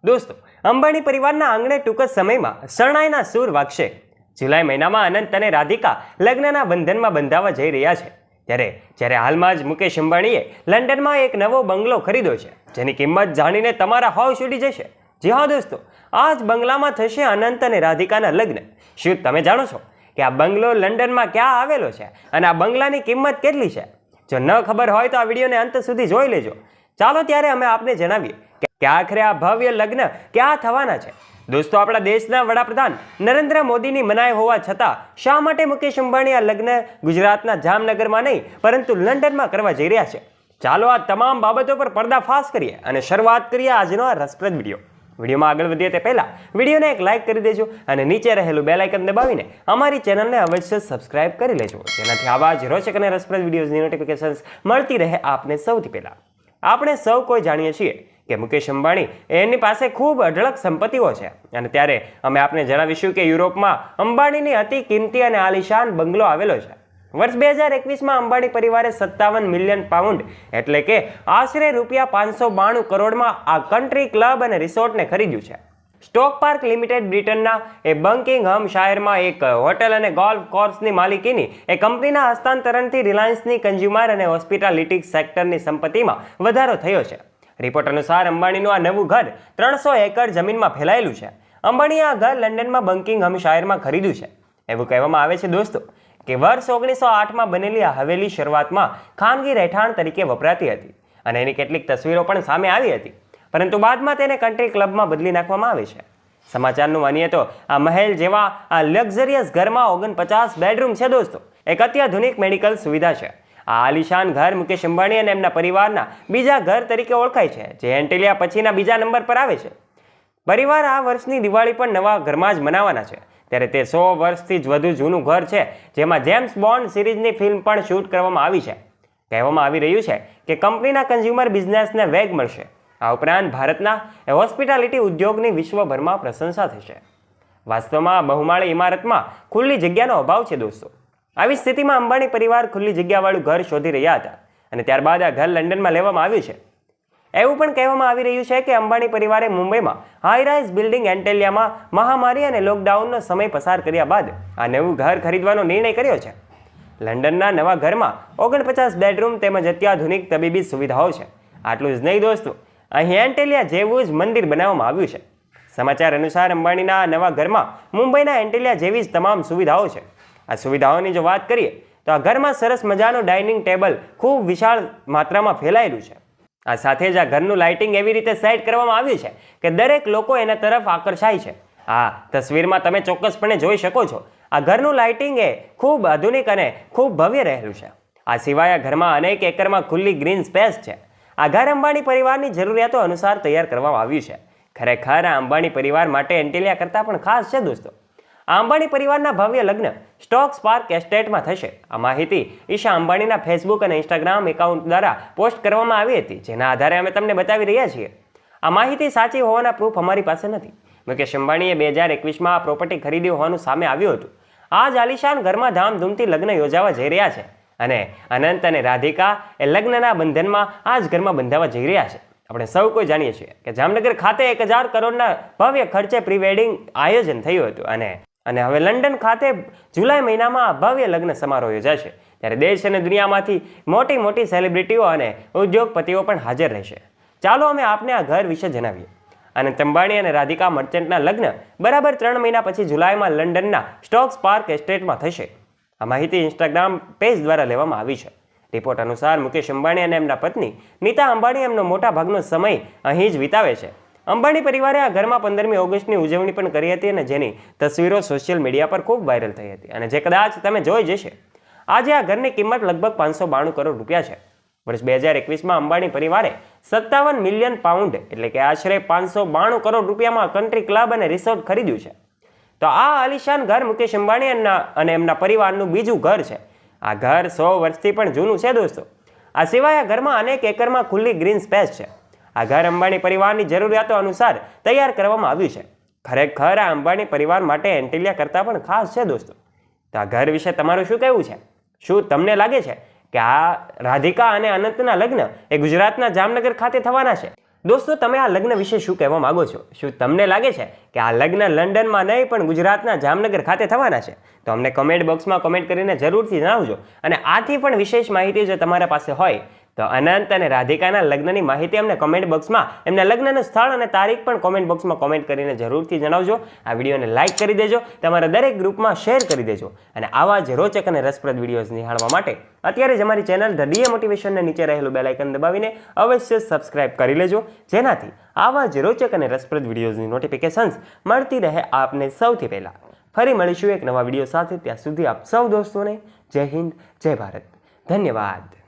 દોસ્તો, અંબાણી પરિવારના આંગણે ટૂંક જ સમયમાં શરણાઈના સૂર વાગશે. જુલાઈ મહિનામાં અનંત અને રાધિકા લગ્નના બંધનમાં બંધાવા જઈ રહ્યા છે. જ્યારે હાલમાં જ મુકેશ અંબાણીએ લંડનમાં એક નવો બંગલો ખરીદ્યો છે, જેની કિંમત જાણીને તમારા હોશ ઉડી જશે. જી હા દોસ્તો, આ જ બંગલામાં થશે અનંત અને રાધિકાના લગ્ન. શું તમે જાણો છો કે આ બંગલો લંડનમાં ક્યાં આવેલો છે અને આ બંગલાની કિંમત કેટલી છે? જો ન ખબર હોય તો આ વિડીયોને અંત સુધી જોઈ લેજો. ચાલો ત્યારે અમે આપને જણાવીએ કે આખરે આ ભવ્ય લગ્ન ક્યાં થવાના છે. દોસ્તો, આપણા દેશના વડાપ્રધાન નરેન્દ્ર મોદીની મનાઈ હોવા છતાં શા માટે મુકેશ અંબાણી આ લગ્ન ગુજરાતના જામનગરમાં નહીં પરંતુ લંડનમાં કરવા જઈ રહ્યા છે? ચાલો આ તમામ બાબતો પર પર્દાફાશ કરીએ અને શરૂઆત કરીએ આજનો આ રસપ્રદ વિડીયો. વિડીયોમાં આગળ વધીએ તે પહેલા વિડીયોને એક લાઇક કરી દેજો અને નીચે રહેલું બેલ આઇકન દબાવીને અમારી ચેનલને અવશ્ય સબસ્ક્રાઇબ કરી લેજો, જેનાથી આવા જ રોચક અને રસપ્રદ વિડીયોઝની નોટિફિકેશન્સ મળતી રહે આપને સૌથી પહેલા. આપણે સૌ કોઈ જાણીએ છીએ કે મુકેશ અંબાણી એની પાસે ખૂબ અઢળક સંપત્તિઓ છે અને ત્યારે અમે આપને જણાવીશું કે યુરોપમાં અંબાણીની અતિ કિંમતી અને આલિશાન બંગલો આવેલો છે. વર્ષ 2021માં અંબાણી પરિવારે 57 મિલિયન પાઉન્ડ એટલે કે આશરે ₹592 કરોડમાં આ કન્ટ્રી ક્લબ અને રિસોર્ટને ખરીદ્યું છે. સ્ટોક પાર્ક લિમિટેડ બ્રિટનના એ બકિંગહામ શાયરમાં એક હોટેલ અને ગોલ્ફ કોર્સની માલિકીની એ કંપનીના હસ્તાંતરણથી રિલાયન્સની કન્ઝ્યુમર અને હોસ્પિટાલિટી સેક્ટરની સંપત્તિમાં વધારો થયો છે. રિપોર્ટ અનુસાર અંબાણીનું આ નવું ઘર 300 એકર જમીનમાં ફેલાયેલું છે. અંબાણીએ આ ઘર લંડનમાં બકિંગહામ શાયરમાં ખરીદ્યું છે. એવું કહેવામાં આવે છે દોસ્તો કે વર્ષ 1908માં બનેલી આ હવેલી શરૂઆતમાં ખાનગી રહેઠાણ તરીકે વપરાતી હતી અને એની કેટલીક તસવીરો પણ સામે આવી હતી, પરંતુ બાદમાં તેને કન્ટ્રી ક્લબમાં બદલી નાખવામાં આવી છે. સમાચારનું માનીએ તો આ મહેલ જેવા આ લક્ઝરિયસ ઘરમાં 49 બેડરૂમ છે દોસ્તો. એક અત્યાધુનિક મેડિકલ સુવિધા છે. આ આલિશાન ઘર મુકેશ અંબાણી અને એમના પરિવારના બીજા ઘર તરીકે ઓળખાય છે, જે એન્ટિલિયા પછીના બીજા નંબર પર આવે છે. પરિવાર આ વર્ષની દિવાળી પણ નવા ઘરમાં જ મનાવવાના છે. ત્યારે તે 100 વર્ષથી જ વધુ જૂનું ઘર છે, જેમાં જેમ્સ બોન્ડ સિરીઝની ફિલ્મ પણ શૂટ કરવામાં આવી છે. કહેવામાં આવી રહ્યું છે કે કંપનીના કન્ઝ્યુમર બિઝનેસને વેગ મળશે. આ ઉપરાંત ભારતના હોસ્પિટાલિટી ઉદ્યોગની વિશ્વભરમાં પ્રશંસા થશે. વાસ્તવમાં બહુમાળી ઇમારતમાં ખુલ્લી જગ્યાનો અભાવ છે દોસ્તો. આવી સ્થિતિમાં અંબાણી પરિવાર ખુલ્લી જગ્યાવાળું ઘર શોધી રહ્યા હતા અને ત્યારબાદ આ ઘર લંડનમાં લેવામાં આવ્યું છે. એવું પણ કહેવામાં આવી રહ્યું છે કે અંબાણી પરિવારે મુંબઈમાં હાઈરાઇઝ બિલ્ડિંગ એન્ટેલિયામાં મહામારી અને લોકડાઉનનો સમય પસાર કર્યા બાદ આ નવું ઘર ખરીદવાનો નિર્ણય કર્યો છે. લંડનના નવા ઘરમાં 49 બેડરૂમ તેમજ અત્યાધુનિક તબીબી સુવિધાઓ છે. આટલું જ નહીં દોસ્તો, અહીં એન્ટેલિયા જેવું જ મંદિર બનાવવામાં આવ્યું છે. સમાચાર અનુસાર અંબાણીના નવા ઘરમાં મુંબઈના એન્ટેલિયા જેવી જ તમામ સુવિધાઓ છે. આ સુવિધાઓની જો વાત કરીએ તો આ ઘરમાં સરસ મજાનું ડાઇનિંગ ટેબલ ખૂબ વિશાળ માત્રામાં ફેલાયેલું છે. આ સાથે જ આ ઘરનું લાઇટિંગ એવી રીતે સેટ કરવામાં આવ્યું છે કે દરેક લોકો એના તરફ આકર્ષાય છે. આ તસવીરમાં તમે ચોક્કસપણે જોઈ શકો છો. આ ઘરનું લાઇટિંગ એ ખૂબ આધુનિક અને ખૂબ ભવ્ય રહેલું છે. આ સિવાય આ ઘરમાં અનેક એકરમાં ખુલ્લી ગ્રીન સ્પેસ છે. આ ઘર અંબાણી પરિવારની જરૂરિયાતો અનુસાર તૈયાર કરવામાં આવ્યું છે. ખરેખર આ અંબાણી પરિવાર માટે એન્ટિલિયા કરતાં પણ ખાસ છે દોસ્તો. આ અંબાણી પરિવારના ભવ્ય લગ્ન સ્ટોક પાર્ક એસ્ટેટમાં થશે. આ માહિતી ઈશા અંબાણીના ફેસબુક અને ઇન્સ્ટાગ્રામ એકાઉન્ટ દ્વારા પોસ્ટ કરવામાં આવી હતી, જેના આધારે અમે તમને બતાવી રહ્યા છીએ. આ માહિતી સાચી હોવાના પ્રૂફ અમારી પાસે નથી. મુકેશ અંબાણીએ 2021માં આ પ્રોપર્ટી ખરીદી હોવાનું સામે આવ્યું હતું. આ જ આલિશાન ઘરમાં ધામધૂમથી લગ્ન યોજાવા જઈ રહ્યા છે અને અનંત અને રાધિકા એ લગ્નના બંધનમાં આ જ ઘરમાં બંધાવા જઈ રહ્યા છે. આપણે સૌ કોઈ જાણીએ છીએ કે જામનગર ખાતે 1000 કરોડના ભવ્ય ખર્ચે પ્રી વેડિંગ આયોજન થયું હતું અને હવે લંડન ખાતે જુલાઈ મહિનામાં આ ભવ્ય લગ્ન સમારોહ યોજાશે. ત્યારે દેશ અને દુનિયામાંથી મોટી મોટી સેલિબ્રિટીઓ અને ઉદ્યોગપતિઓ પણ હાજર રહેશે. ચાલો અમે આપને આ ઘર વિશે જણાવીએ. અને અંબાણી અને રાધિકા મર્ચન્ટના લગ્ન બરાબર 3 મહિના પછી જુલાઈમાં લંડનના સ્ટોક્સ પાર્ક એસ્ટેટમાં થશે. આ માહિતી ઇન્સ્ટાગ્રામ પેજ દ્વારા લેવામાં આવી છે. રિપોર્ટ અનુસાર મુકેશ અંબાણી અને એમના પત્ની નીતા અંબાણી એમનો મોટા ભાગનો સમય અહીં જ વિતાવે છે. અંબાણી પરિવારે આ ઘરમાં 15મી ઓગસ્ટની ઉજવણી પણ કરી હતી અને જેની તસવીરો સોશિયલ મીડિયા પર ખૂબ વાયરલ થઈ હતી અને જે કદાચ તમે જોઈ જશે. આજે આ ઘરની કિંમત લગભગ 592 કરોડ રૂપિયા છે. વર્ષ 2021માં અંબાણી પરિવારે 57 મિલિયન પાઉન્ડ એટલે કે આશરે 592 કરોડ રૂપિયામાં કન્ટ્રી ક્લબ અને રિસોર્ટ ખરીદ્યું છે. તો આ આલિશાન ઘર મુકેશ અંબાણી અને એમના પરિવારનું બીજું ઘર છે. આ ઘર 100 વર્ષથી પણ જૂનું છે દોસ્તો. આ સિવાય આ ઘરમાં અનેક એકરમાં ખુલ્લી ગ્રીન સ્પેસ છે. આ ઘર અંબાણી પરિવારની જરૂરિયાતો અનુસાર તૈયાર કરવામાં આવ્યું છે. ખરેખર આ અંબાણી પરિવાર માટે એન્ટિલિયા કરતાં પણ ખાસ છે દોસ્તો. તો આ ઘર વિશે તમારું શું કહેવું છે? શું તમને લાગે છે કે આ રાધિકા અને અનંતના લગ્ન એ ગુજરાતના જામનગર ખાતે થવાના છે? દોસ્તો, તમે આ લગ્ન વિશે શું કહેવા માંગો છો? શું તમને લાગે છે કે આ લગ્ન લંડનમાં નહીં પણ ગુજરાતના જામનગર ખાતે થવાના છે? તો અમને કમેન્ટ બોક્સમાં કમેન્ટ કરીને જરૂરથી જણાવજો. અને આથી પણ વિશેષ માહિતી જો તમારા પાસે હોય તો અનંત અને રાધિકાના લગ્નની માહિતી અમને કમેન્ટ બોક્સમાં, એમના લગ્નનું સ્થળ અને તારીખ પણ કોમેન્ટ બોક્સમાં કોમેન્ટ કરીને જરૂરથી જણાવજો. આ વિડીયોને લાઇક કરી દેજો, તમારા દરેક ગ્રુપમાં શેર કરી દેજો. અને આવા જ રોચક અને રસપ્રદ વિડીયોઝ નિહાળવા માટે અત્યારે જ અમારી ચેનલ ધ ડીએ મોટિવેશનને નીચે રહેલું બેલ આઇકન દબાવીને અવશ્ય સબસ્ક્રાઇબ કરી લેજો, જેનાથી આવા જ રોચક અને રસપ્રદ વિડીયોઝની નોટિફિકેશન્સ મળતી રહે આપને સૌથી પહેલાં. ફરી મળીશું એક નવા વિડીયો સાથે. ત્યાં સુધી આપ સૌ દોસ્તોને જય હિન્દ, જય ભારત. ધન્યવાદ.